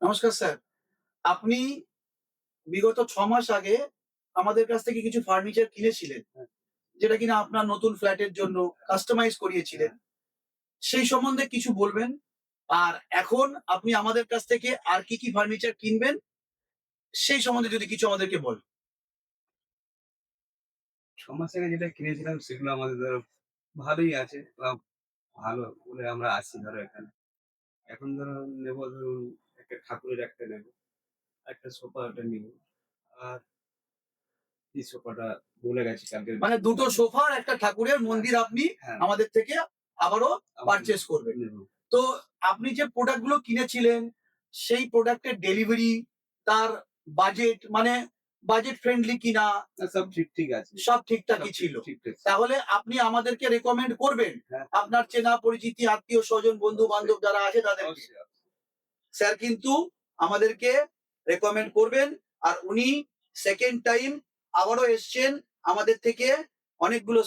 নমস্কার স্যার। আপনি বিগত ৬ মাস আগে আমাদের কাছ থেকে কিছু ফার্নিচার কিনেছিলেন। হ্যাঁ, যেটা কিনা আপনার নতুন ফ্ল্যাটের জন্য কাস্টমাইজ করিয়েছিলেন। হ্যাঁ। সেই সম্বন্ধে কিছু বলবেন? আর এখন আপনি আমাদের কাছ থেকে আর কি ফার্নিচার কিনবেন? সেই সম্বন্ধে যদি কিছু আমাদেরকে বলেন। ৬ মাস আগে যেটা কিনেছিলাম সেগুলো আমাদের ধরো ভালোই আছে বা ভালো বলে আমরা আছি ধরো এখানে। এখন ধরো নেবো ধরুন একটা ঠাকুরের একটা নেবো, একটা সোফা একটা নিবো। আর এই সোফাটা ভুলে গেছি কালকে মানে ২ টো সোফা আর একটা ঠাকুরের হ্যাঁ, মন্দির আপনি হ্যাঁ, আমাদের থেকে আবারও আবার পারচেজ করবেন। নেবো। তো আপনি যে প্রোডাক্ট গুলো কিনেছিলেন, সেই প্রোডাক্টের ডেলিভারি, তার বাজেট মানে বাজেট ফ্রেন্ডলি কিনা না সব ঠিক আছে। সব সব ঠিকঠাকই ছিল। ঠিক আছে। তাহলে আপনি আমাদেরকে রেকমেন্ড করবেন হ্যাঁ, আপনার চেনা পরিচিতি আত্মীয়-স্বজন, বন্ধু-বান্ধব যারা আছে তাদেরকে। অবশ্যই, অবশ্যই। স্যার কিন্তু আমাদেরকে রেকমেন্ড করবেন। আর উনি সেকেন্ড টাইম আবারও এসছেন আমাদের থেকে অনেকগুলো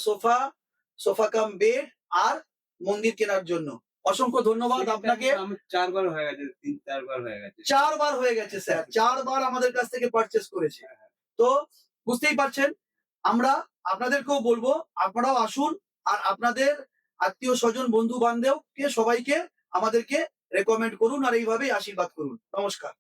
সোফা কাম বেড আর মন্দির কেনার জন্য। অসংখ্য ধন্যবাদ সেকেন্ড টাইম আপনাকে। আমার ৪ বার হয়ে গেছে, ৩-৪ বার হয়ে গেছে। ৪ বার হয়ে গেছে স্যার। ৪ বার আমাদের কাছ থেকে পারচেজ করেছে। হ্যাঁ, হ্যাঁ। তো বুঝতেই পারছেন, আমরা আপনাদেরকেও বলবো আপনারাও আসুন আর আপনাদের আত্মীয়-স্বজন, বন্ধু-বান্ধবকে সবাইকে আমাদেরকে রেকমেন্ড করুন আর এইভাবেই আশীর্বাদ করুন। নমস্কার।